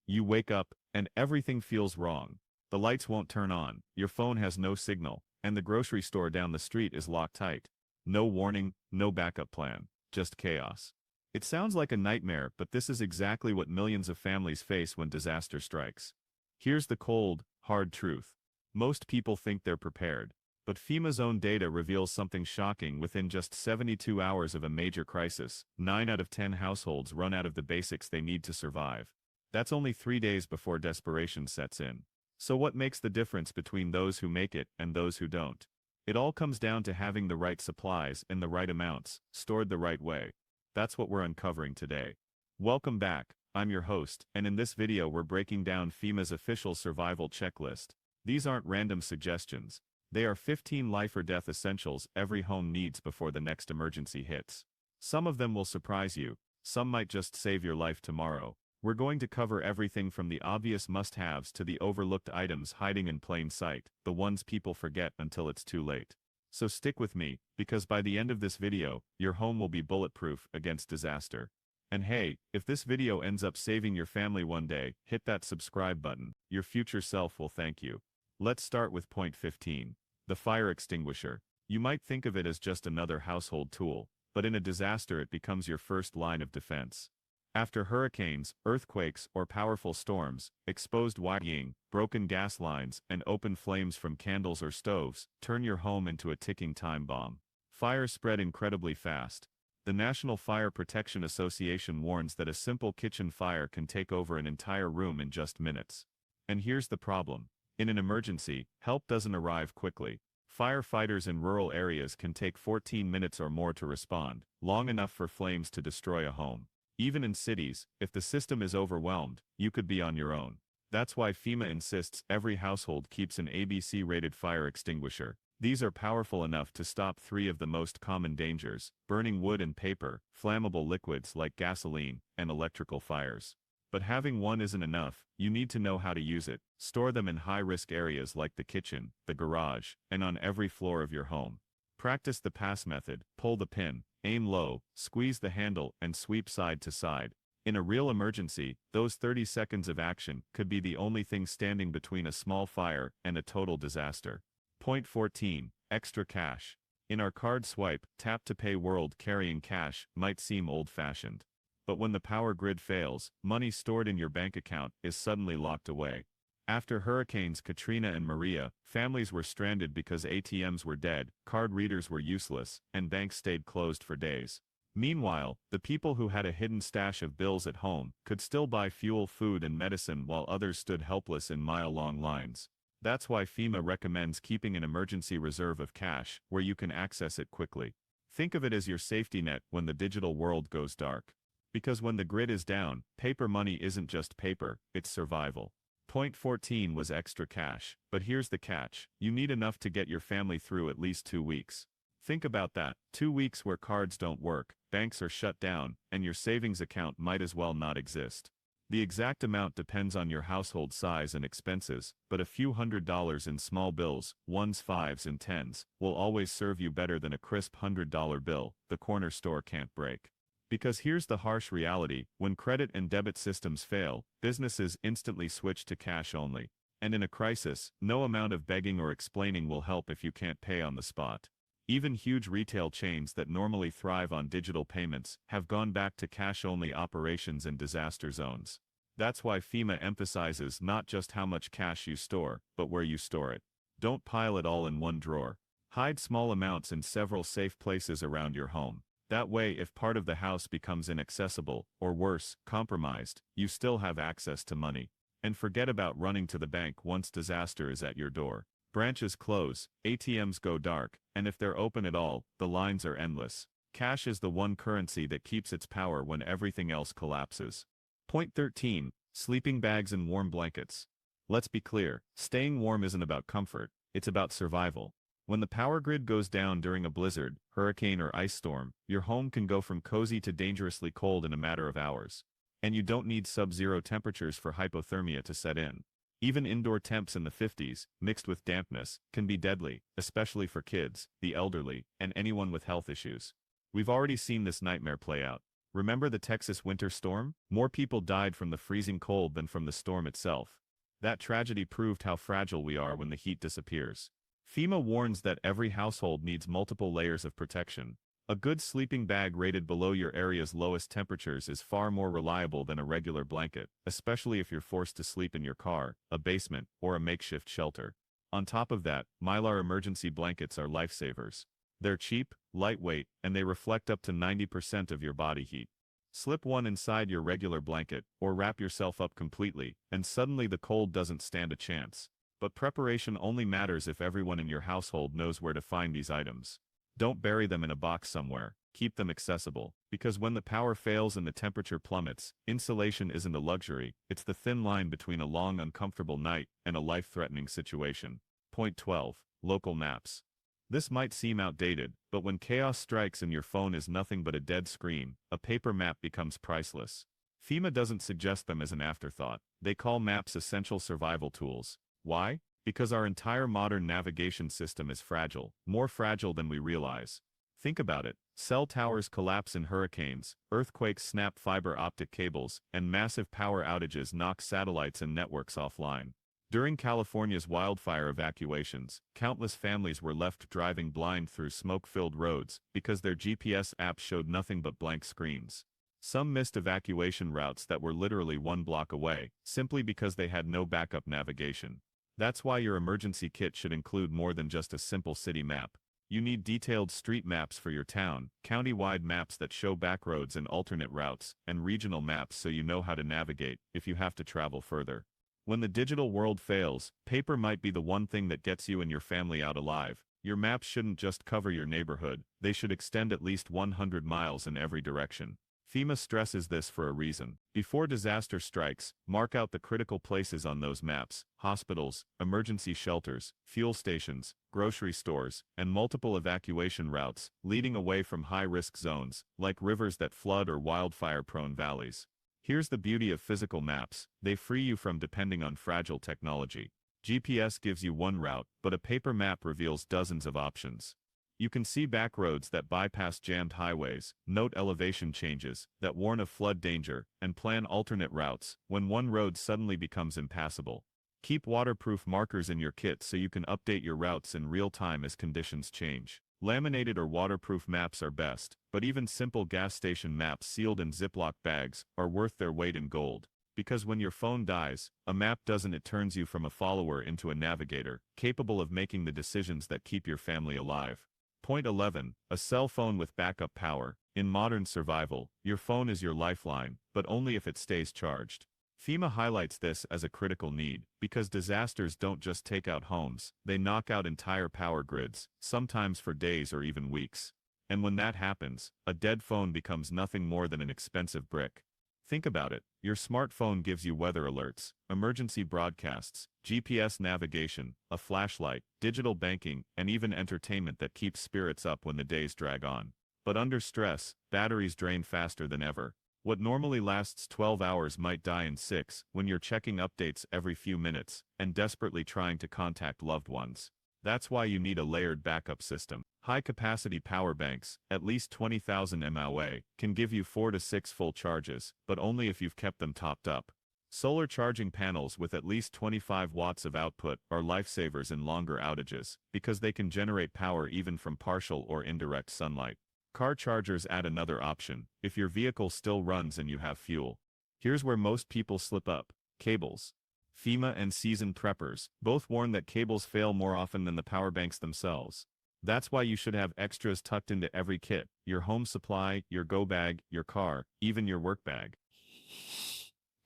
You wake up, and everything feels wrong. The lights won't turn on, your phone has no signal, and the grocery store down the street is locked tight. No warning, no backup plan, just chaos. It sounds like a nightmare, but this is exactly what millions of families face when disaster strikes. Here's the cold, hard truth. Most people think they're prepared. But FEMA's own data reveals something shocking. Within just 72 hours of a major crisis, 9 out of 10 households run out of the basics they need to survive. That's only 3 days before desperation sets in. So what makes the difference between those who make it and those who don't? It all comes down to having the right supplies in the right amounts, stored the right way. That's what we're uncovering today. Welcome back, I'm your host, and in this video we're breaking down FEMA's official survival checklist. These aren't random suggestions. They are 15 life or death essentials every home needs before the next emergency hits. Some of them will surprise you, some might just save your life tomorrow. We're going to cover everything from the obvious must-haves to the overlooked items hiding in plain sight, the ones people forget until it's too late. So stick with me, because by the end of this video, your home will be bulletproof against disaster. And hey, if this video ends up saving your family one day, hit that subscribe button. Your future self will thank you. Let's start with point 15. The fire extinguisher. You might think of it as just another household tool, but in a disaster it becomes your first line of defense. After hurricanes, earthquakes, or powerful storms, exposed wiring, broken gas lines, and open flames from candles or stoves turn your home into a ticking time bomb. Fires spread incredibly fast. The National Fire Protection Association warns that a simple kitchen fire can take over an entire room in just minutes. And here's the problem. In an emergency, help doesn't arrive quickly. Firefighters in rural areas can take 14 minutes or more to respond, long enough for flames to destroy a home. Even in cities, if the system is overwhelmed, you could be on your own. That's why FEMA insists every household keeps an ABC-rated fire extinguisher. These are powerful enough to stop 3 of the most common dangers: burning wood and paper, flammable liquids like gasoline, and electrical fires. But having one isn't enough. You need to know how to use it. Store them in high-risk areas like the kitchen, the garage, and on every floor of your home. Practice the pass method. Pull the pin, aim low, squeeze the handle, and sweep side to side. In a real emergency, those 30 seconds of action could be the only thing standing between a small fire and a total disaster. Point 14. Extra cash. In our card swipe, tap-to-pay world, carrying cash might seem old-fashioned. But when the power grid fails, money stored in your bank account is suddenly locked away. After Hurricanes Katrina and Maria, families were stranded because ATMs were dead, card readers were useless, and banks stayed closed for days. Meanwhile, the people who had a hidden stash of bills at home could still buy fuel, food, and medicine while others stood helpless in mile-long lines. That's why FEMA recommends keeping an emergency reserve of cash where you can access it quickly. Think of it as your safety net when the digital world goes dark. Because when the grid is down, paper money isn't just paper, it's survival. Point 14 was extra cash, but here's the catch. You need enough to get your family through at least 2 weeks. Think about that, 2 weeks where cards don't work, banks are shut down, and your savings account might as well not exist. The exact amount depends on your household size and expenses, but a few $100s in small bills, 1s, 5s, and 10s, will always serve you better than a crisp $100 bill the corner store can't break. Because here's the harsh reality: when credit and debit systems fail, businesses instantly switch to cash only. And in a crisis, no amount of begging or explaining will help if you can't pay on the spot. Even huge retail chains that normally thrive on digital payments have gone back to cash-only operations in disaster zones. That's why FEMA emphasizes not just how much cash you store, but where you store it. Don't pile it all in one drawer. Hide small amounts in several safe places around your home. That way, if part of the house becomes inaccessible, or worse, compromised, you still have access to money. And forget about running to the bank once disaster is at your door. Branches close, ATMs go dark, and if they're open at all, the lines are endless. Cash is the one currency that keeps its power when everything else collapses. Point 13. Sleeping bags and warm blankets. Let's be clear, staying warm isn't about comfort, it's about survival. When the power grid goes down during a blizzard, hurricane, or ice storm, your home can go from cozy to dangerously cold in a matter of hours. And you don't need sub-zero temperatures for hypothermia to set in. Even indoor temps in the 50s, mixed with dampness, can be deadly, especially for kids, the elderly, and anyone with health issues. We've already seen this nightmare play out. Remember the Texas winter storm? More people died from the freezing cold than from the storm itself. That tragedy proved how fragile we are when the heat disappears. FEMA warns that every household needs multiple layers of protection. A good sleeping bag rated below your area's lowest temperatures is far more reliable than a regular blanket, especially if you're forced to sleep in your car, a basement, or a makeshift shelter. On top of that, Mylar emergency blankets are lifesavers. They're cheap, lightweight, and they reflect up to 90% of your body heat. Slip one inside your regular blanket, or wrap yourself up completely, and suddenly the cold doesn't stand a chance. But preparation only matters if everyone in your household knows where to find these items. Don't bury them in a box somewhere, keep them accessible, because when the power fails and the temperature plummets, insulation isn't a luxury, it's the thin line between a long uncomfortable night and a life-threatening situation. Point 12. Local maps. This might seem outdated, but when chaos strikes and your phone is nothing but a dead screen, a paper map becomes priceless. FEMA doesn't suggest them as an afterthought. They call maps essential survival tools. Why? Because our entire modern navigation system is fragile, more fragile than we realize. Think about it. Cell towers collapse in hurricanes, earthquakes snap fiber optic cables, and massive power outages knock satellites and networks offline. During California's wildfire evacuations, countless families were left driving blind through smoke-filled roads because their GPS apps showed nothing but blank screens. Some missed evacuation routes that were literally one block away, simply because they had no backup navigation. That's why your emergency kit should include more than just a simple city map. You need detailed street maps for your town, county-wide maps that show backroads and alternate routes, and regional maps so you know how to navigate if you have to travel further. When the digital world fails, paper might be the one thing that gets you and your family out alive. Your maps shouldn't just cover your neighborhood, they should extend at least 100 miles in every direction. FEMA stresses this for a reason. Before disaster strikes, mark out the critical places on those maps: hospitals, emergency shelters, fuel stations, grocery stores, and multiple evacuation routes, leading away from high-risk zones, like rivers that flood or wildfire-prone valleys. Here's the beauty of physical maps: they free you from depending on fragile technology. GPS gives you one route, but a paper map reveals dozens of options. You can see back roads that bypass jammed highways, note elevation changes that warn of flood danger, and plan alternate routes when one road suddenly becomes impassable. Keep waterproof markers in your kit so you can update your routes in real time as conditions change. Laminated or waterproof maps are best, but even simple gas station maps sealed in Ziploc bags are worth their weight in gold. Because when your phone dies, a map doesn't, it turns you from a follower into a navigator, capable of making the decisions that keep your family alive. Point 11. A cell phone with backup power. In modern survival, your phone is your lifeline, but only if it stays charged. FEMA highlights this as a critical need, because disasters don't just take out homes, they knock out entire power grids, sometimes for days or even weeks. And when that happens, a dead phone becomes nothing more than an expensive brick. Think about it. Your smartphone gives you weather alerts, emergency broadcasts, GPS navigation, a flashlight, digital banking, and even entertainment that keeps spirits up when the days drag on. But under stress, batteries drain faster than ever. What normally lasts 12 hours might die in 6 when you're checking updates every few minutes and desperately trying to contact loved ones. That's why you need a layered backup system. High-capacity power banks, at least 20,000 mAh, can give you 4 to 6 full charges, but only if you've kept them topped up. Solar charging panels with at least 25 watts of output are lifesavers in longer outages, because they can generate power even from partial or indirect sunlight. Car chargers add another option, if your vehicle still runs and you have fuel. Here's where most people slip up: cables. FEMA and seasoned preppers both warn that cables fail more often than the power banks themselves. That's why you should have extras tucked into every kit: your home supply, your go bag, your car, even your work bag.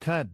Cad.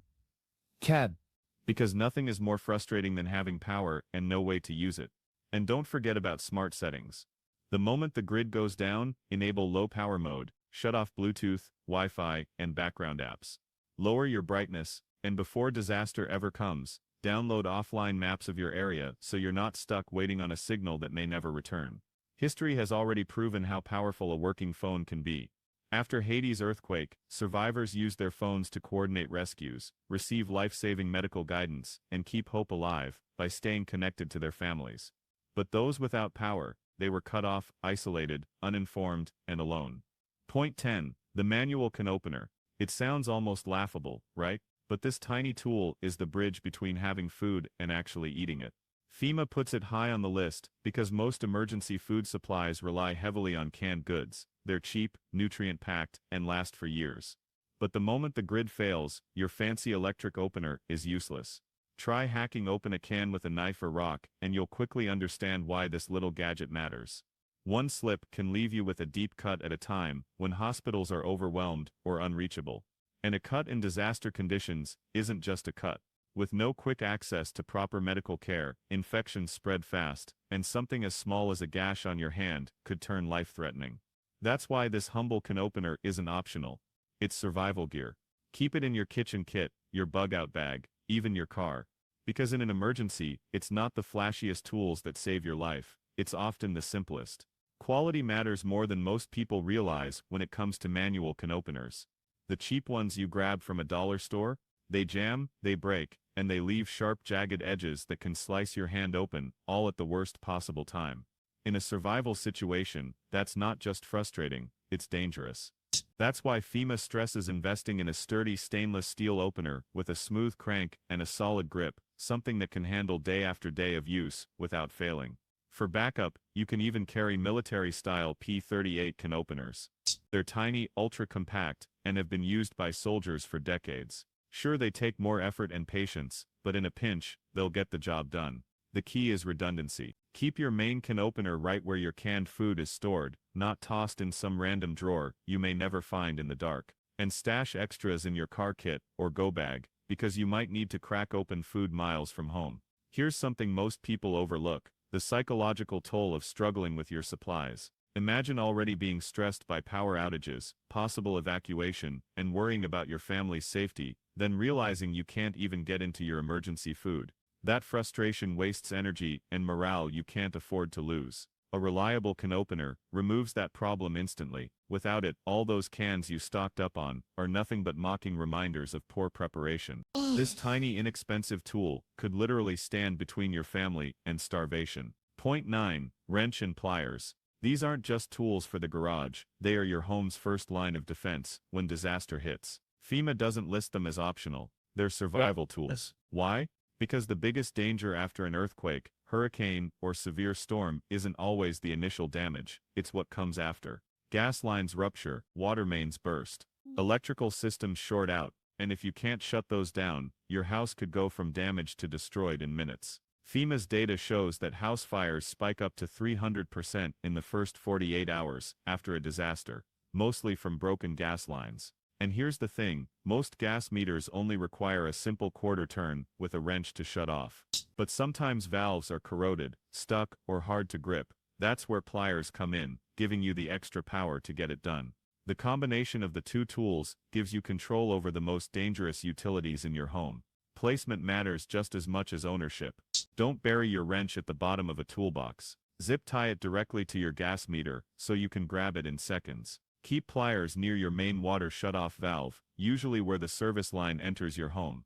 Because nothing is more frustrating than having power and no way to use it. And don't forget about smart settings. The moment the grid goes down, enable low power mode, shut off Bluetooth, Wi-Fi, and background apps. Lower your brightness, and before disaster ever comes, download offline maps of your area so you're not stuck waiting on a signal that may never return. History has already proven how powerful a working phone can be. After Haiti's earthquake, survivors used their phones to coordinate rescues, receive life-saving medical guidance, and keep hope alive by staying connected to their families. But those without power, they were cut off, isolated, uninformed, and alone. Point 10. The manual can opener. It sounds almost laughable, right? But this tiny tool is the bridge between having food and actually eating it. FEMA puts it high on the list because most emergency food supplies rely heavily on canned goods. They're cheap, nutrient-packed, and last for years. But the moment the grid fails, your fancy electric opener is useless. Try hacking open a can with a knife or rock, and you'll quickly understand why this little gadget matters. One slip can leave you with a deep cut at a time when hospitals are overwhelmed or unreachable. And a cut in disaster conditions isn't just a cut. With no quick access to proper medical care, infections spread fast, and something as small as a gash on your hand could turn life-threatening. That's why this humble can opener isn't optional. It's survival gear. Keep it in your kitchen kit, your bug-out bag, even your car. Because in an emergency, it's not the flashiest tools that save your life, it's often the simplest. Quality matters more than most people realize when it comes to manual can openers. The cheap ones you grab from a dollar store, they jam, they break, and they leave sharp jagged edges that can slice your hand open, all at the worst possible time. In a survival situation, that's not just frustrating, it's dangerous. That's why FEMA stresses investing in a sturdy stainless steel opener with a smooth crank and a solid grip, something that can handle day after day of use without failing. For backup, you can even carry military-style P-38 can openers. They're tiny, ultra-compact, and have been used by soldiers for decades. Sure, they take more effort and patience, but in a pinch, they'll get the job done. The key is redundancy. Keep your main can opener right where your canned food is stored, not tossed in some random drawer you may never find in the dark. And stash extras in your car kit or go bag, because you might need to crack open food miles from home. Here's something most people overlook: the psychological toll of struggling with your supplies. Imagine already being stressed by power outages, possible evacuation, and worrying about your family's safety, then realizing you can't even get into your emergency food. That frustration wastes energy and morale you can't afford to lose. A reliable can opener removes that problem instantly. Without it, all those cans you stocked up on are nothing but mocking reminders of poor preparation. This tiny inexpensive tool could literally stand between your family and starvation. Point 9. Wrench and pliers. These aren't just tools for the garage, they are your home's first line of defense when disaster hits. FEMA doesn't list them as optional. They're survival tools. Why? Because the biggest danger after an earthquake, hurricane, or severe storm isn't always the initial damage, it's what comes after. Gas lines rupture, water mains burst, electrical systems short out, and if you can't shut those down, your house could go from damaged to destroyed in minutes. FEMA's data shows that house fires spike up to 300% in the first 48 hours after a disaster, mostly from broken gas lines. And here's the thing, most gas meters only require a simple quarter turn with a wrench to shut off. But sometimes valves are corroded, stuck, or hard to grip. That's where pliers come in, giving you the extra power to get it done. The combination of the two tools gives you control over the most dangerous utilities in your home. Placement matters just as much as ownership. Don't bury your wrench at the bottom of a toolbox. Zip tie it directly to your gas meter so you can grab it in seconds. Keep pliers near your main water shutoff valve, usually where the service line enters your home.